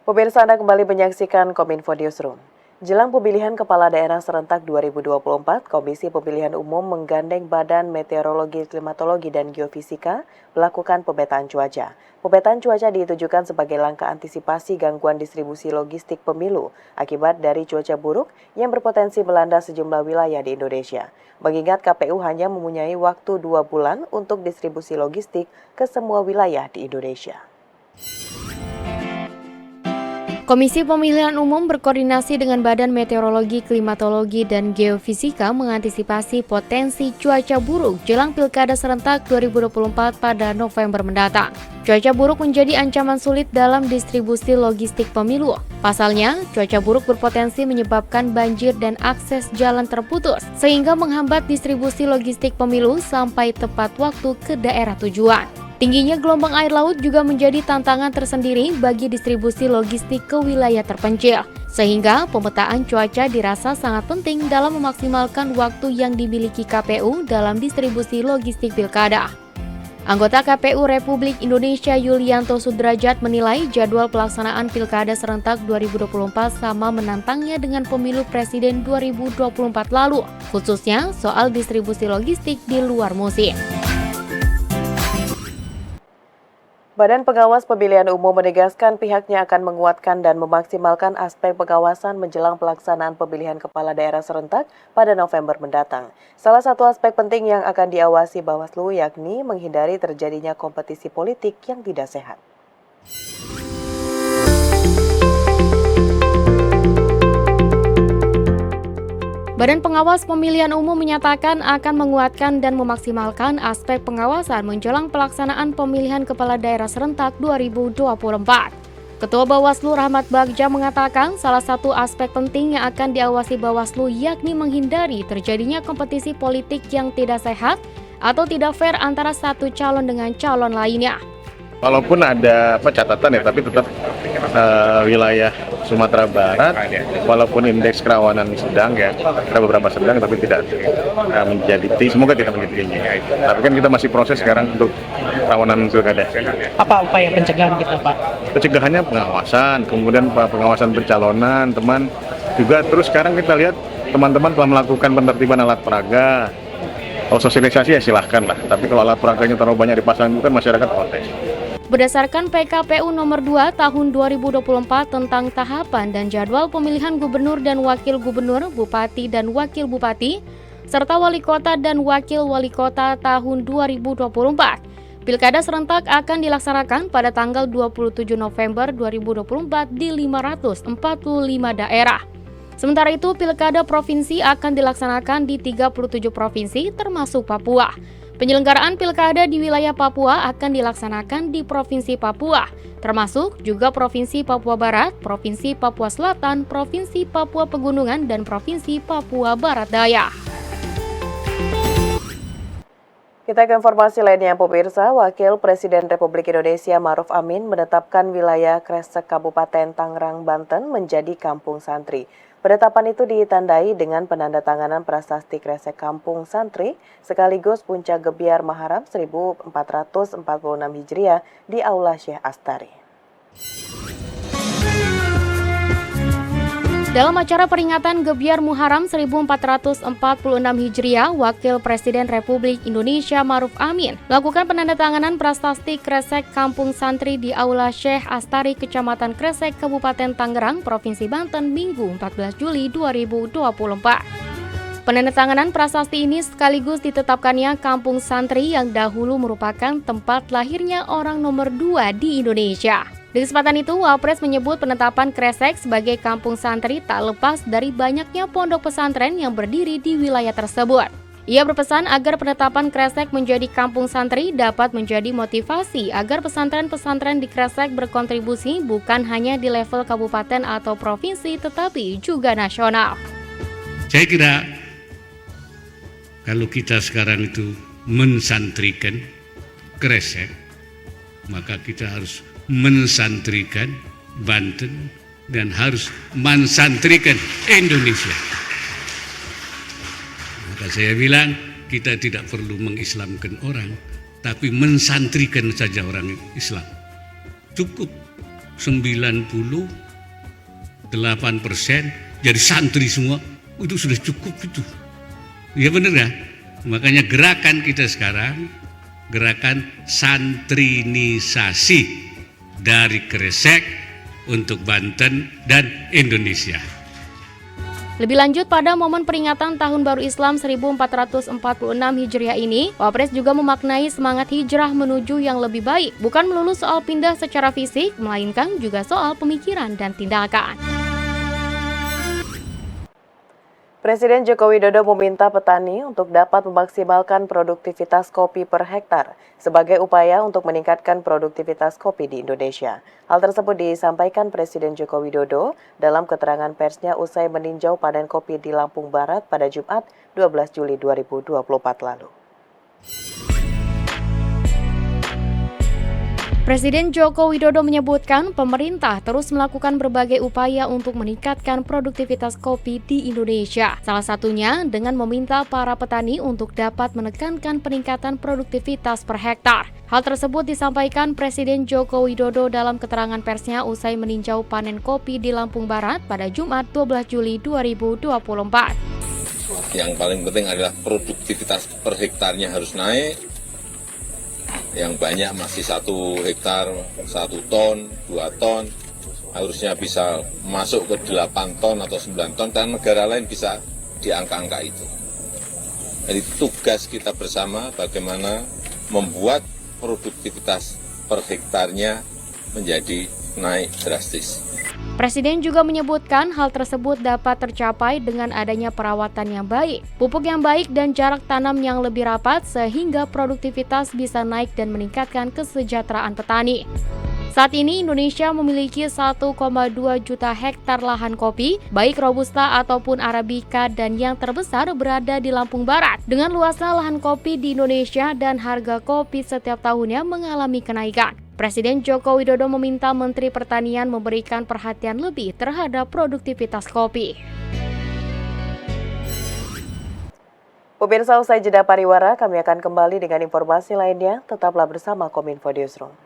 Pemirsa, Anda kembali menyaksikan Kominfo Newsroom. Jelang pemilihan Kepala Daerah Serentak 2024, Komisi Pemilihan Umum menggandeng Badan Meteorologi, Klimatologi, dan Geofisika melakukan pemetaan cuaca. Pemetaan cuaca ditujukan sebagai langkah antisipasi gangguan distribusi logistik pemilu akibat dari cuaca buruk yang berpotensi melanda sejumlah wilayah di Indonesia. Mengingat KPU hanya mempunyai waktu 2 bulan untuk distribusi logistik ke semua wilayah di Indonesia. Komisi Pemilihan Umum berkoordinasi dengan Badan Meteorologi, Klimatologi, dan Geofisika mengantisipasi potensi cuaca buruk jelang Pilkada Serentak 2024 pada November mendatang. Cuaca buruk menjadi ancaman sulit dalam distribusi logistik pemilu. Pasalnya, cuaca buruk berpotensi menyebabkan banjir dan akses jalan terputus, sehingga menghambat distribusi logistik pemilu sampai tepat waktu ke daerah tujuan. Tingginya gelombang air laut juga menjadi tantangan tersendiri bagi distribusi logistik ke wilayah terpencil, sehingga pemetaan cuaca dirasa sangat penting dalam memaksimalkan waktu yang dimiliki KPU dalam distribusi logistik pilkada. Anggota KPU Republik Indonesia Yulianto Sudrajat menilai jadwal pelaksanaan Pilkada Serentak 2024 sama menantangnya dengan pemilu presiden 2024 lalu, khususnya soal distribusi logistik di luar musim. Badan Pengawas Pemilihan Umum menegaskan pihaknya akan menguatkan dan memaksimalkan aspek pengawasan menjelang pelaksanaan pemilihan kepala daerah serentak pada November mendatang. Salah satu aspek penting yang akan diawasi Bawaslu yakni menghindari terjadinya kompetisi politik yang tidak sehat. Badan Pengawas Pemilihan Umum menyatakan akan menguatkan dan memaksimalkan aspek pengawasan menjelang pelaksanaan pemilihan kepala daerah serentak 2024. Ketua Bawaslu Rahmat Bagja mengatakan salah satu aspek penting yang akan diawasi Bawaslu yakni menghindari terjadinya kompetisi politik yang tidak sehat atau tidak fair antara satu calon dengan calon lainnya. Walaupun ada catatan ya, tapi tetap wilayah Sumatera Barat, walaupun indeks kerawanan sedang ya, ada beberapa sedang tapi tidak menjadi tinggi, semoga tidak menjadi tinggi. Tapi kan kita masih proses sekarang untuk kerawanan pilkada. Apa upaya pencegahan kita, Pak? Pencegahannya pengawasan, kemudian pencalonan teman juga. Terus sekarang kita lihat teman-teman telah melakukan penertiban alat peraga. Kalau sosialisasi ya silahkan lah, tapi kalau alat peraganya terlalu banyak dipasang itu kan masyarakat protes. Berdasarkan PKPU nomor 2 tahun 2024 tentang tahapan dan jadwal pemilihan gubernur dan wakil gubernur, bupati dan wakil bupati, serta wali kota dan wakil wali kota tahun 2024, Pilkada serentak akan dilaksanakan pada tanggal 27 November 2024 di 545 daerah. Sementara itu, Pilkada Provinsi akan dilaksanakan di 37 provinsi termasuk Papua. Penyelenggaraan pilkada di wilayah Papua akan dilaksanakan di Provinsi Papua, termasuk juga Provinsi Papua Barat, Provinsi Papua Selatan, Provinsi Papua Pegunungan, dan Provinsi Papua Barat Daya. Kita ke informasi lainnya, pemirsa. Wakil Presiden Republik Indonesia Ma'ruf Amin menetapkan wilayah Kresek Kabupaten Tangerang, Banten menjadi kampung santri. Penetapan itu ditandai dengan penandatanganan prasasti Kresek Kampung Santri sekaligus Puncak Gebiar Muharram 1446 Hijriah di Aula Syekh Astari. Dalam acara peringatan Gebiar Muharram 1446 Hijriah, Wakil Presiden Republik Indonesia Ma'ruf Amin melakukan penandatanganan prasasti Kresek Kampung Santri di Aula Syekh Astari, Kecamatan Kresek, Kabupaten Tangerang, Provinsi Banten, Minggu 14 Juli 2024. Penandatanganan prasasti ini sekaligus ditetapkannya Kampung Santri yang dahulu merupakan tempat lahirnya orang nomor 2 di Indonesia. Di kesempatan itu, Wapres menyebut penetapan Kresek sebagai kampung santri tak lepas dari banyaknya pondok pesantren yang berdiri di wilayah tersebut. Ia berpesan agar penetapan Kresek menjadi kampung santri dapat menjadi motivasi agar pesantren-pesantren di Kresek berkontribusi bukan hanya di level kabupaten atau provinsi tetapi juga nasional. Saya kira kalau kita sekarang itu mensantrikan Kresek, maka kita harus mensantrikan Banten dan harus mensantrikan Indonesia. Maka saya bilang kita tidak perlu mengislamkan orang, tapi mensantrikan saja orang Islam. Cukup 98% jadi santri semua, itu sudah cukup itu. Ya benar ya? Makanya gerakan kita sekarang, gerakan santrinisasi dari Kresek untuk Banten dan Indonesia. Lebih lanjut, pada momen peringatan Tahun Baru Islam 1446 Hijriah ini, Wapres juga memaknai semangat hijrah menuju yang lebih baik, bukan melulu soal pindah secara fisik, melainkan juga soal pemikiran dan tindakan. Presiden Joko Widodo meminta petani untuk dapat memaksimalkan produktivitas kopi per hektar sebagai upaya untuk meningkatkan produktivitas kopi di Indonesia. Hal tersebut disampaikan Presiden Joko Widodo dalam keterangan persnya usai meninjau panen kopi di Lampung Barat pada Jumat 12 Juli 2024 lalu. Presiden Joko Widodo menyebutkan pemerintah terus melakukan berbagai upaya untuk meningkatkan produktivitas kopi di Indonesia. Salah satunya dengan meminta para petani untuk dapat menekankan peningkatan produktivitas per hektar. Hal tersebut disampaikan Presiden Joko Widodo dalam keterangan persnya usai meninjau panen kopi di Lampung Barat pada Jumat 12 Juli 2024. Yang paling penting adalah produktivitas per hektarnya harus naik. Yang banyak masih 1 hektar 1 ton, 2 ton, harusnya bisa masuk ke 8 ton atau 9 ton, dan negara lain bisa di angka-angka itu. Jadi tugas kita bersama bagaimana membuat produktivitas per hektarnya menjadi naik drastis. Presiden juga menyebutkan hal tersebut dapat tercapai dengan adanya perawatan yang baik, pupuk yang baik, dan jarak tanam yang lebih rapat sehingga produktivitas bisa naik dan meningkatkan kesejahteraan petani. Saat ini Indonesia memiliki 1,2 juta hektar lahan kopi, baik Robusta ataupun Arabica, dan yang terbesar berada di Lampung Barat. Dengan luasnya lahan kopi di Indonesia dan harga kopi setiap tahunnya mengalami kenaikan, Presiden Joko Widodo meminta Menteri Pertanian memberikan perhatian lebih terhadap produktivitas kopi. Pemirsa, usai jeda pariwara, kami akan kembali dengan informasi lainnya. Tetaplah bersama Kominfo Newsroom.